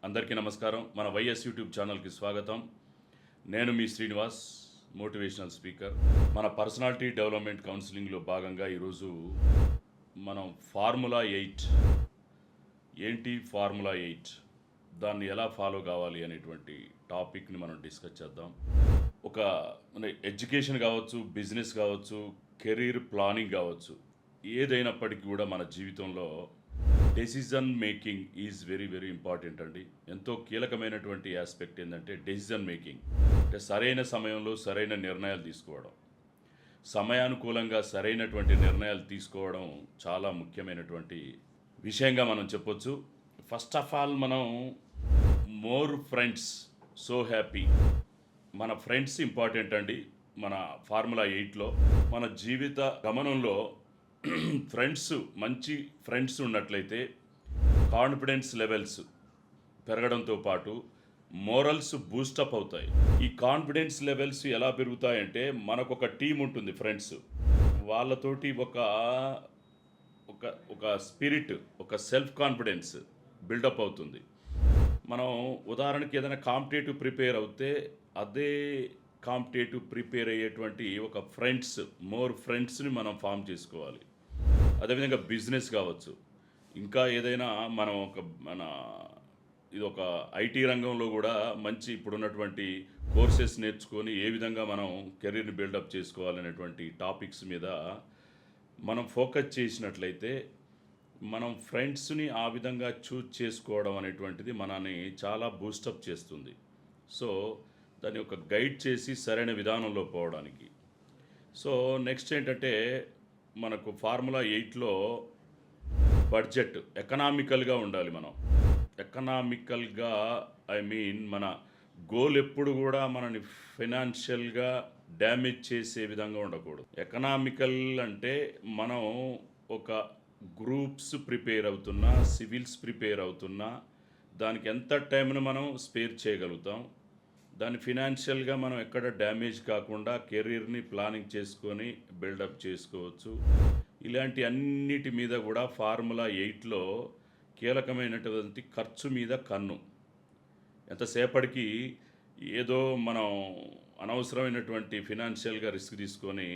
అందరికీ నమస్కారం. మన వైఎస్ యూట్యూబ్ ఛానల్కి స్వాగతం. నేను మీ శ్రీనివాస్, మోటివేషనల్ స్పీకర్. మన పర్సనాలిటీ డెవలప్మెంట్ కౌన్సిలింగ్లో భాగంగా ఈరోజు మనం ఫార్ములా 8 ఏంటి ఫార్ములా 8, దాన్ని ఎలా ఫాలో కావాలి అనేటువంటి టాపిక్ని మనం డిస్కస్ చేద్దాం. ఒక ఎడ్యుకేషన్ కావచ్చు, బిజినెస్ కావచ్చు, కెరీర్ ప్లానింగ్ కావచ్చు, ఏదైనప్పటికీ కూడా మన జీవితంలో decision making is very very important అండి. ఎంతో కీలకమైనటువంటి ఆస్పెక్ట్ ఏంటంటే డెసిజన్ మేకింగ్. అంటే సరైన సమయంలో సరైన నిర్ణయాలు తీసుకోవడం, సమయానుకూలంగా సరైనటువంటి నిర్ణయాలు తీసుకోవడం చాలా ముఖ్యమైనటువంటి విషయంగా మనం చెప్పొచ్చు. ఫస్ట్ ఆఫ్ ఆల్ మనం మోర్ ఫ్రెండ్స్ సో హ్యాపీ. మన ఫ్రెండ్స్ ఇంపార్టెంట్ అండి. మన ఫార్ములా 8లో మన జీవిత గమనంలో ఫ్రెండ్స్, మంచి ఫ్రెండ్స్ ఉన్నట్లయితే కాన్ఫిడెన్స్ లెవెల్స్ పెరగడంతో పాటు మోరల్స్ బూస్టప్ అవుతాయి. ఈ కాన్ఫిడెన్స్ లెవెల్స్ ఎలా పెరుగుతాయంటే, మనకు ఒక టీం ఉంటుంది ఫ్రెండ్స్, వాళ్ళతోటి ఒక ఒక ఒక స్పిరిట్, ఒక సెల్ఫ్ కాన్ఫిడెన్స్ బిల్డప్ అవుతుంది. మనం ఉదాహరణకి ఏదైనా కాంపిటేటివ్ ప్రిపేర్ అవుతే అదే కాంపిటేటివ్ ప్రిపేర్ అయ్యేటువంటి ఒక ఫ్రెండ్స్, మోర్ ఫ్రెండ్స్ని మనం ఫామ్ చేసుకోవాలి. అదేవిధంగా బిజినెస్ కావచ్చు, ఇంకా ఏదైనా మనం ఇది ఒక ఐటీ రంగంలో కూడా మంచి ఇప్పుడున్నటువంటి కోర్సెస్ నేర్చుకొని ఏ విధంగా మనం కెరీర్ని బిల్డప్ చేసుకోవాలనేటువంటి టాపిక్స్ మీద మనం ఫోకస్ చేసినట్లయితే మనం ఫ్రెండ్స్ని ఆ విధంగా చూజ్ చేసుకోవడం అనేటువంటిది మనని చాలా బూస్టప్ చేస్తుంది. సో దాన్ని ఒక గైడ్ చేసి సరైన విధానంలో పోవడానికి. సో నెక్స్ట్ ఏంటంటే, మనకు ఫార్ములా 8లో బడ్జెట్ ఎకనామికల్గా ఉండాలి. మనం ఎకనామికల్గా, మన గోల్ ఎప్పుడు కూడా మనని ఫైనాన్షియల్గా డ్యామేజ్ చేసే విధంగా ఉండకూడదు. ఎకనామికల్ అంటే మనం ఒక గ్రూప్స్ ప్రిపేర్ అవుతున్నా, సివిల్స్ ప్రిపేర్ అవుతున్నా, దానికి ఎంత టైంను మనం స్పేర్ చేయగలుగుతాం, దాన్ని ఫినాన్షియల్గా మనం ఎక్కడ డ్యామేజ్ కాకుండా కెరీర్ని ప్లానింగ్ చేసుకొని బిల్డప్ చేసుకోవచ్చు. ఇలాంటి అన్నిటి మీద కూడా ఫార్ములా 8లో కీలకమైనటువంటి ఖర్చు మీద కన్ను. ఎంతసేపటికి ఏదో మనం అనవసరమైనటువంటి ఫినాన్షియల్గా రిస్క్ తీసుకొని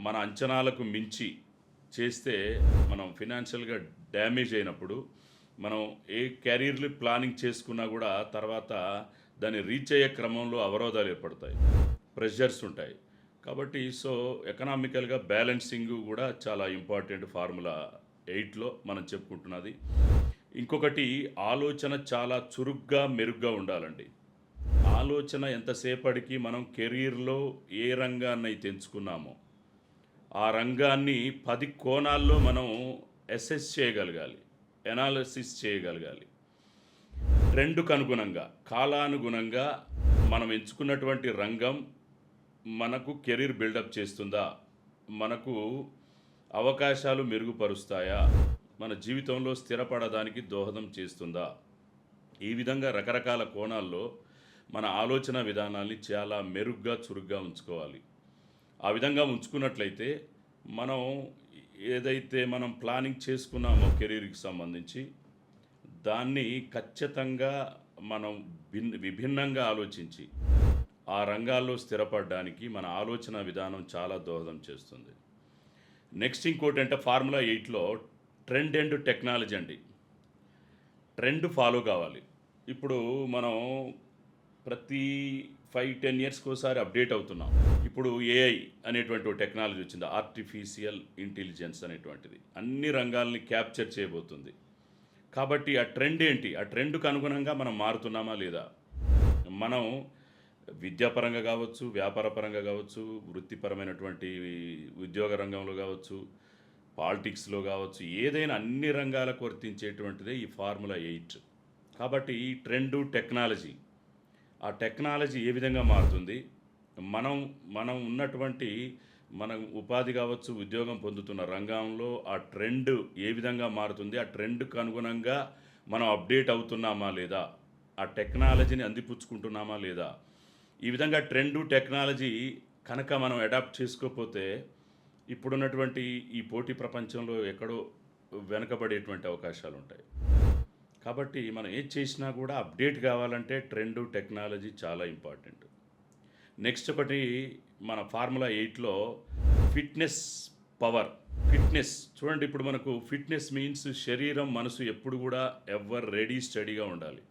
మన అంచనాలకు మించి చేస్తే మనం ఫినాన్షియల్గా డ్యామేజ్ అయినప్పుడు మనం ఏ కెరీర్లు ప్లానింగ్ చేసుకున్నా కూడా తర్వాత దాన్ని రీచ్ అయ్యే క్రమంలో అవరోధాలు ఏర్పడతాయి, ప్రెషర్స్ ఉంటాయి. కాబట్టి సో ఎకనామికల్గా బ్యాలెన్సింగ్ కూడా చాలా ఇంపార్టెంట్ ఫార్ములా 8లో మనం చెప్పుకుంటున్నది. ఇంకొకటి, ఆలోచన చాలా చురుగ్గా మెరుగ్గా ఉండాలండి. ఆలోచన ఎంతసేపటికి మనం కెరీర్లో ఏ రంగాన్ని అయితే ఎంచుకున్నామో ఆ రంగాన్ని 10 కోణాల్లో మనం అసెస్ చేయగలగాలి, ఎనాలిసిస్ చేయగలగాలి. ట్రెండ్కు అనుగుణంగా, కాలానుగుణంగా మనం ఎంచుకున్నటువంటి రంగం మనకు కెరీర్ బిల్డప్ చేస్తుందా, మనకు అవకాశాలు మెరుగుపరుస్తాయా, మన జీవితంలో స్థిరపడడానికి దోహదం చేస్తుందా, ఈ విధంగా రకరకాల కోణాల్లో మన ఆలోచన విధానాన్ని చాలా మెరుగ్గా, చురుగ్గా ఉంచుకోవాలి. ఆ విధంగా ఉంచుకున్నట్లయితే మనం ఏదైతే మనం ప్లానింగ్ చేసుకున్నామో కెరీర్కి సంబంధించి, దాన్ని ఖచ్చితంగా మనం విభిన్నంగా ఆలోచించి ఆ రంగాల్లో స్థిరపడడానికి మన ఆలోచన విధానం చాలా దోహదం చేస్తుంది. నెక్స్ట్ ఇంకోటి అంటే, ఫార్ములా 8లో ట్రెండ్ అండ్ టెక్నాలజీ అండి. ట్రెండ్ ఫాలో కావాలి. ఇప్పుడు మనం ప్రతి 5-10 ఇయర్స్కి ఒకసారి అప్డేట్ అవుతున్నాం. ఇప్పుడు ఏఐ అనేటువంటి ఒక టెక్నాలజీ వచ్చింది, ఆర్టిఫిషియల్ ఇంటెలిజెన్స్ అనేటువంటిది అన్ని రంగాల్ని క్యాప్చర్ చేయబోతుంది. కాబట్టి ఆ ట్రెండ్ ఏంటి, ఆ ట్రెండ్కు అనుగుణంగా మనం మారుతున్నామా లేదా, మనం విద్యాపరంగా కావచ్చు, వ్యాపారపరంగా కావచ్చు, వృత్తిపరమైనటువంటి ఉద్యోగ రంగంలో కావచ్చు, పాలిటిక్స్లో కావచ్చు, ఏదైనా అన్ని రంగాలకు వర్తించేటువంటిదే ఈ ఫార్ములా 8. కాబట్టి ఈ ట్రెండు, టెక్నాలజీ, ఆ టెక్నాలజీ ఏ విధంగా మారుతుంది, మనం ఉన్నటువంటి మన ఉపాధి కావచ్చు, ఉద్యోగం పొందుతున్న రంగంలో ఆ ట్రెండ్ ఏ విధంగా మారుతుంది, ఆ ట్రెండ్కు అనుగుణంగా మనం అప్డేట్ అవుతున్నామా లేదా, ఆ టెక్నాలజీని అందిపుచ్చుకుంటున్నామా లేదా, ఈ విధంగా ట్రెండు, టెక్నాలజీ కనుక మనం అడాప్ట్ చేసుకోకపోతే ఇప్పుడున్నటువంటి ఈ పోటీ ప్రపంచంలో ఎక్కడో వెనకబడేటువంటి అవకాశాలు ఉంటాయి. కాబట్టి మనం ఏది చేసినా కూడా అప్డేట్ కావాలంటే ట్రెండ్, టెక్నాలజీ చాలా ఇంపార్టెంట్. నెక్స్ట్ ఒకటి మన ఫార్ములా 8లో ఫిట్‌నెస్ పవర్. ఫిట్‌నెస్ చూడండి, ఇప్పుడు మనకు ఫిట్‌నెస్ మీన్స్ శరీరం, మనసు ఎప్పుడు కూడా ఎవర్ రెడీ, స్టడీగా ఉండాలి.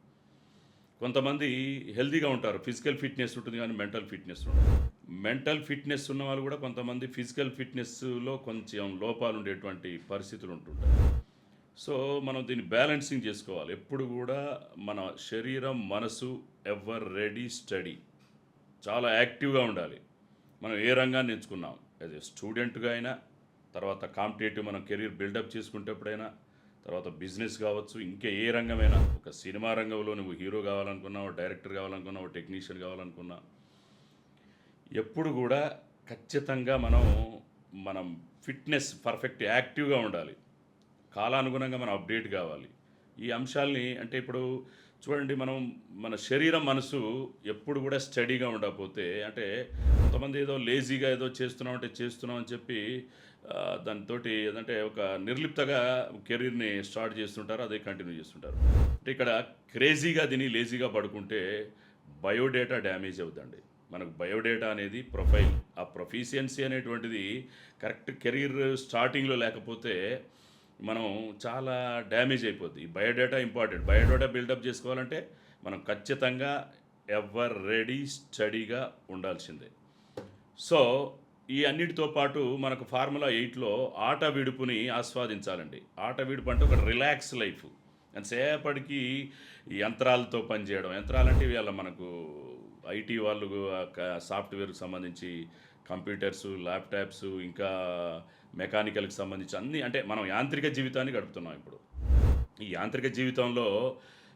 కొంతమంది హెల్తీగా ఉంటారు. ఫిజికల్ ఫిట్‌నెస్ ఉంటుంది కానీ మెంటల్ ఫిట్‌నెస్ ఉండదు. మెంటల్ ఫిట్‌నెస్ ఉన్నవాళ్ళు కూడా కొంతమంది ఫిజికల్ ఫిట్‌నెస్‌లో కొంచెం లోపాలుండేటువంటి పరిస్థితులు ఉంటుంటాయి. సో, మనం దీన్ని బ్యాలెన్సింగ్ చేసుకోవాలి. ఎప్పుడు కూడా మన శరీరం, మనసు ఎవర్ రెడీ, స్టడీ. చాలా యాక్టివ్‌గా ఉండాలి. మనం ఏ రంగాన్ని ఎంచుకున్నాం, యాజ్ ఎ స్టూడెంట్‌గా అయినా, తర్వాత కాంపిటేటివ్ మనం కెరీర్ బిల్డప్ చేసుకునేటప్పుడైనా, తర్వాత బిజినెస్ కావచ్చు, ఇంకా ఏ రంగమైనా, ఒక సినిమా రంగంలో నువ్వు హీరో కావాలనుకున్నావు, డైరెక్టర్ కావాలనుకున్నావు, టెక్నీషియన్ కావాలనుకున్నా, ఎప్పుడు కూడా ఖచ్చితంగా మనం ఫిట్‌నెస్ పర్ఫెక్ట్ యాక్టివ్‌గా ఉండాలి. కాలానుగుణంగా మనం అప్డేట్ కావాలి. ఈ అంశాల్ని అంటే ఇప్పుడు చూడండి, మన శరీరం, మనసు ఎప్పుడు కూడా స్టడీగా ఉండకపోతే అంటే కొంతమంది ఏదో లేజీగా ఏదో చేస్తున్నాం అంటే చేస్తున్నాం అని చెప్పి దానితోటి ఏదంటే ఒక నిర్లిప్తగా కెరీర్‌ని స్టార్ట్ చేస్తుంటారు. అదే కంటిన్యూ చేస్తుంటారు. అంటే ఇక్కడ క్రేజీగా తిని లేజీగా పడుకుంటే బయోడేటా డ్యామేజ్ అవుద్దండి. మనకు బయోడేటా అనేది ప్రొఫైల్. ఆ ప్రొఫిషియన్సీ అనేటువంటిది కరెక్ట్ కెరీర్ స్టార్టింగ్‌లో లేకపోతే మనం చాలా డ్యామేజ్ అయిపోద్ది. ఈ బయోడేటా ఇంపార్టెంట్. బయోడేటా బిల్డప్ చేసుకోవాలంటే మనం ఖచ్చితంగా ఎవర్ రెడీ, స్టడీగా ఉండాల్సిందే. సో, ఈ అన్నిటితో పాటు మనకు ఫార్ములా 8లో ఆట విడుపుని ఆస్వాదించాలండి. ఆట విడుపు అంటే ఒక రిలాక్స్ లైఫ్. ఎంతసేపటికి ఈ యంత్రాలతో పనిచేయడం. యంత్రాలంటే ఇవాళ మనకు ఐటీ వాళ్ళు సాఫ్ట్‌వేర్‌కి సంబంధించి కంప్యూటర్సు, ల్యాప్‌టాప్సు, ఇంకా మెకానికల్‌కి సంబంధించి అన్నీ, అంటే మనం యాంత్రిక జీవితాన్ని గడుపుతున్నాం ఇప్పుడు. ఈ యాంత్రిక జీవితంలో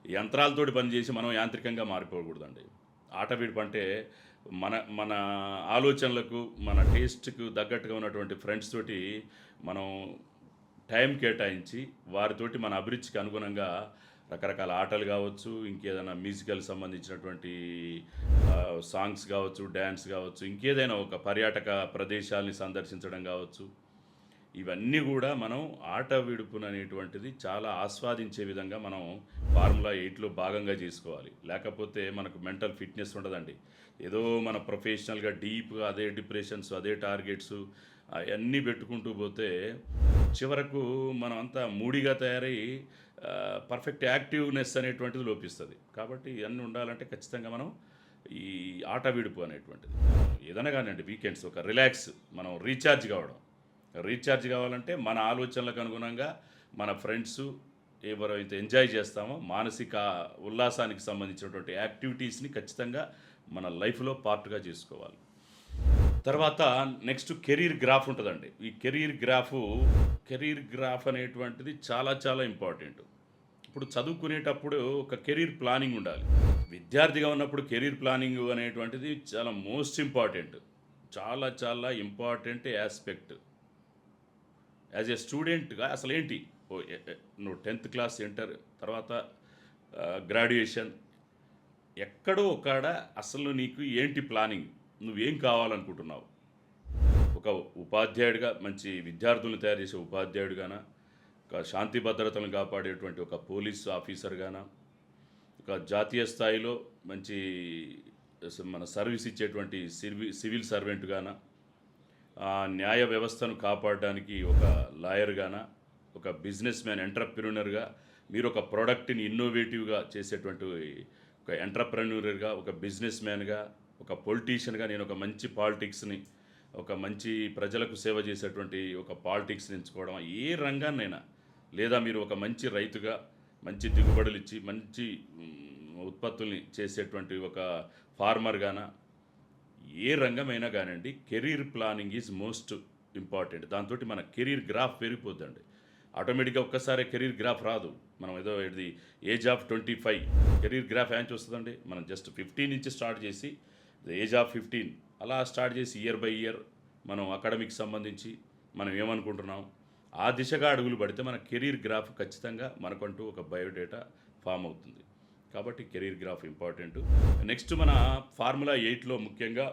యంత్రాలతోటి పనిచేసి మనం యాంత్రికంగా మారిపోకూడదండి. ఆట విడుపు అంటే మన మన ఆలోచనలకు, మన టేస్ట్‌కు తగ్గట్టుగా ఉన్నటువంటి ఫ్రెండ్స్ తోటి మనం టైం కేటాయించి, వారితోటి మన అభిరుచికి అనుగుణంగా రకరకాల ఆటలు కావచ్చు, ఇంకేదైనా మ్యూజికల్ సంబంధించినటువంటి సాంగ్స్ కావచ్చు, డ్యాన్స్ కావచ్చు, ఇంకేదైనా ఒక పర్యాటక ప్రదేశాల్ని సందర్శించడం కావచ్చు. ఇవన్నీ గూడా మనం ఆట విడుపుననేటువంటిది చాలా ఆస్వాదించే విధంగా మనం ఫార్ములా 8లో భాగంగా చేసుకోవాలి. లేకపోతే మనకు మెంటల్ ఫిట్‌నెస్ ఉండదండి. ఏదో మన ప్రొఫెషనల్‌గా డీప్‌గా అదే డిప్రెషన్స్, అదే టార్గెట్సు అయన్నీ పెట్టుకుంటూ పోతే చివరకు మనం అంతా మూడీగా తయారై పర్ఫెక్ట్ యాక్టివ్‌నెస్ అనేటువంటిది లోపిస్తది. కాబట్టి ఇయన్నీ ఉండాలంటే ఖచ్చితంగా మనం ఈ ఆట విడుపు అనేటువంటిది ఏదైనా గానియండి, వీకెండ్స్ ఒక రిలాక్స్, మనం రీచార్జ్ కావడం. రీఛార్జ్ కావాలంటే మన ఆలోచనలకు అనుగుణంగా మన ఫ్రెండ్సు ఎవరైతే ఎంజాయ్ చేస్తామో మానసిక ఉల్లాసానికి సంబంధించినటువంటి యాక్టివిటీస్‌ని ఖచ్చితంగా మన లైఫ్‌లో పార్ట్‌గా చేసుకోవాలి. తర్వాత నెక్స్ట్ కెరీర్ గ్రాఫ్ ఉంటదండి. ఈ కెరీర్ గ్రాఫ్ అనేటువంటిది చాలా చాలా ఇంపార్టెంట్. ఇప్పుడు చదువుకునేటప్పుడు ఒక కెరీర్ ప్లానింగ్ ఉండాలి. విద్యార్థిగా ఉన్నప్పుడు కెరీర్ ప్లానింగ్ అనేటువంటిది చాలా మోస్ట్ ఇంపార్టెంట్. చాలా చాలా ఇంపార్టెంట్ యాస్పెక్ట్. యాజ్ ఎ స్టూడెంట్‌గా అసలేంటి? ఓ ఎ ఎ నువ్వు 10థ్ క్లాస్ ఇంటర్ తర్వాత గ్రాడ్యుయేషన్, ఎక్కడో ఒకాడ అసలు నీకు ఏంటి ప్లానింగ్? నువ్వేం కావాలనుకుంటున్నావు? ఒక ఉపాధ్యాయుడిగా మంచి విద్యార్థులను తయారు చేసే ఉపాధ్యాయుడిగానా? ఒక శాంతి భద్రతలను కాపాడేటువంటి ఒక పోలీస్ ఆఫీసర్‌గానా? ఒక జాతీయ స్థాయిలో మంచి మన సర్వీస్ ఇచ్చేటువంటి సివిల్ సర్వెంట్‌గానా? న్యాయ వ్యవస్థను కాపాడడానికి ఒక లాయర్‌గానా? ఒక బిజినెస్ మ్యాన్, ఎంటర్‌ప్రెన్యూర్‌గా, మీరొక ప్రొడక్ట్‌ని ఇన్నోవేటివ్‌గా చేసేటువంటి ఒక ఎంటర్‌ప్రెన్యూర్‌గా, ఒక బిజినెస్ మ్యాన్‌గా, ఒక పొలిటీషియన్‌గా, నేనొక మంచి పాలిటిక్స్‌ని, ఒక మంచి ప్రజలకు సేవ చేసేటువంటి ఒక పాలిటిక్స్‌ని ఎంచుకోవడం, ఏ రంగాన్నైనా, లేదా మీరు ఒక మంచి రైతుగా, మంచి దిగుబడులిచ్చి, మంచి ఉత్పత్తుల్ని చేసేటువంటి ఒక ఫార్మర్‌గానా, ఏ రంగమైనా కానివ్వండి, career planning is most important. దాంతోటి మన కెరీర్ గ్రాఫ్ పెరిగిపోద్దండి. ఆటోమేటిక్‌గా ఒక్కసారే కెరీర్ గ్రాఫ్ రాదు. మనం ఏదో ఇది ఏజ్ ఆఫ్ 25 కెరీర్ గ్రాఫ్ ఏం చూస్తదండి? మనం జస్ట్ 15 నుంచి స్టార్ట్ చేసి ఏజ్ ఆఫ్ 15 అలా స్టార్ట్ చేసి ఇయర్ బై ఇయర్ మనం అకాడమిక్స్ సంబంధించి మనం ఏమనుకుంటున్నాం, ఆ దిశగా అడుగులు పడితే మన కెరీర్ గ్రాఫ్ ఖచ్చితంగా మనకంటూ ఒక బయోడేటా ఫామ్ అవుతుంది. కాబట్టి కెరీర్ గ్రాఫ్ ఇంపార్టెంటు. నెక్స్ట్ మన ఫార్ములా 8లో ముఖ్యంగా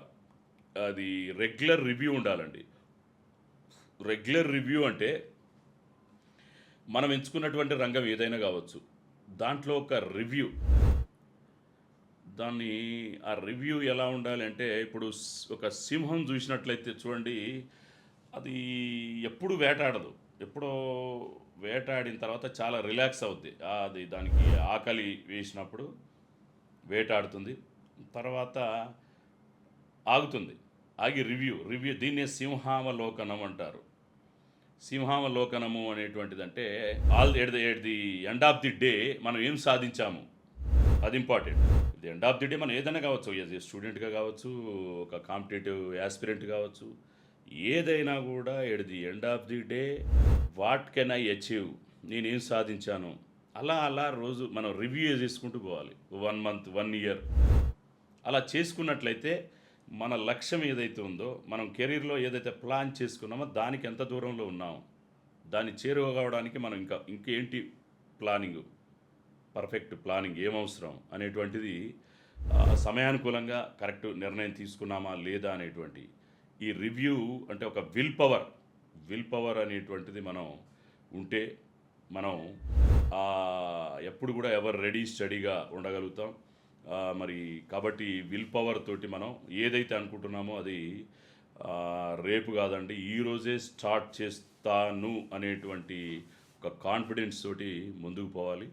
అది రెగ్యులర్ రివ్యూ ఉండాలండి. రెగ్యులర్ రివ్యూ అంటే మనం ఎంచుకున్నటువంటి రంగం ఏదైనా కావచ్చు. దాంట్లో ఒక రివ్యూ, దాన్ని ఆ రివ్యూ ఎలా ఉండాలి అంటే, ఇప్పుడు ఒక సింహం చూసినట్లయితే చూడండి, అది ఎప్పుడు వేటాడదు. ఎప్పుడో వేటాడిన తర్వాత చాలా రిలాక్స్ అవుద్ది. అది దానికి ఆకలి వేసినప్పుడు వేటాడుతుంది. తర్వాత ఆగుతుంది. ఆగి రివ్యూ దీన్నే సింహావలోకనం అంటారు. సింహావలోకనము అనేటువంటిదంటే at the end of the day మనం ఏం సాధించాము, అది important. The end of the day మనం ఏదైనా కావచ్చు, యాజ్ ఏ స్టూడెంట్‌గా కావచ్చు, ఒక కాంపిటీటివ్ యాస్పిరెంట్ కావచ్చు, ఏదైనా కూడా at the end of the day what can I achieve, నేనేం సాధించాను, అలా అలా రోజు మనం రివ్యూ చేసుకుంటూ పోవాలి. 1 మంత్, 1 ఇయర్ అలా చేసుకున్నట్లయితే మన లక్ష్యం ఏదైతే ఉందో, మనం కెరీర్‌లో ఏదైతే ప్లాన్ చేసుకున్నామో దానికి ఎంత దూరంలో ఉన్నాం, దాన్ని చేరువవడానికి మనం ఇంకేంటి ప్లానింగు, పర్ఫెక్ట్ ప్లానింగ్ ఏమవసరం అనేటువంటిది సమయానుకూలంగా కరెక్ట్ నిర్ణయం తీసుకున్నామా లేదా అనేటువంటి ఈ రివ్యూ అంటే ఒక విల్ పవర్ అనేటువంటిది మనం ఉంటే మనం ఎప్పుడు కూడా ఎవరు రెడీ స్టడీగా ఉండగలుగుతాం. మరి కాబట్టి విల్ పవర్ తోటి మనం ఏదైతే అనుకుంటున్నామో అది రేపు కాదండి, ఈరోజే స్టార్ట్ చేస్తాను అనేటువంటి ఒక కాన్ఫిడెన్స్ తోటి ముందుకు పోవాలి.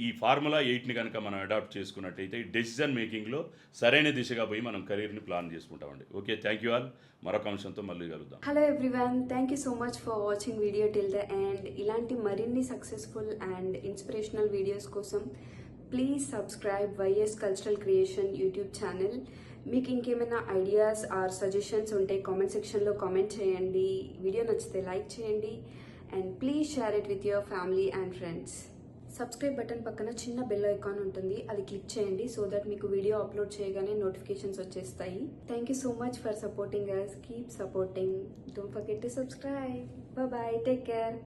ఈ ఫార్ములా 8ని కనుక మనం అడాప్ట్ చేసుకున్నట్టయితే డెసిజన్ మేకింగ్లో సరైన దిశగా పోయి మనం కెరీర్ని ప్లాన్ చేసుకుంటామండి. Okay, thank you all. మరొక అంశంతో మళ్ళీ కలుద్దాం. Hello everyone, thank you so much for watching video till the end. ఇలాంటి మరిన్ని సక్సెస్ఫుల్ అండ్ ఇన్స్పిరేషనల్ వీడియోస్ కోసం please subscribe YS cultural creation YouTube channel. మీకు ఇంకేమైనా ఐడియాస్ ఆర్ సజెషన్స్ ఉంటే కామెంట్ సెక్షన్లో కామెంట్ చేయండి. వీడియో నచ్చితే లైక్ చేయండి and please share it with your family and friends. Subscribe button పక్కన చిన్న బెల్ ఐకాన్ ఉంటుంది, అది క్లిక్ చేయండి సో దట్ మీకు వీడియో అప్లోడ్ చేయగానే నోటిఫికేషన్స్ వచ్చేస్తాయి. Thank you so much for supporting us. Keep supporting. Don't forget to subscribe. Bye, take care.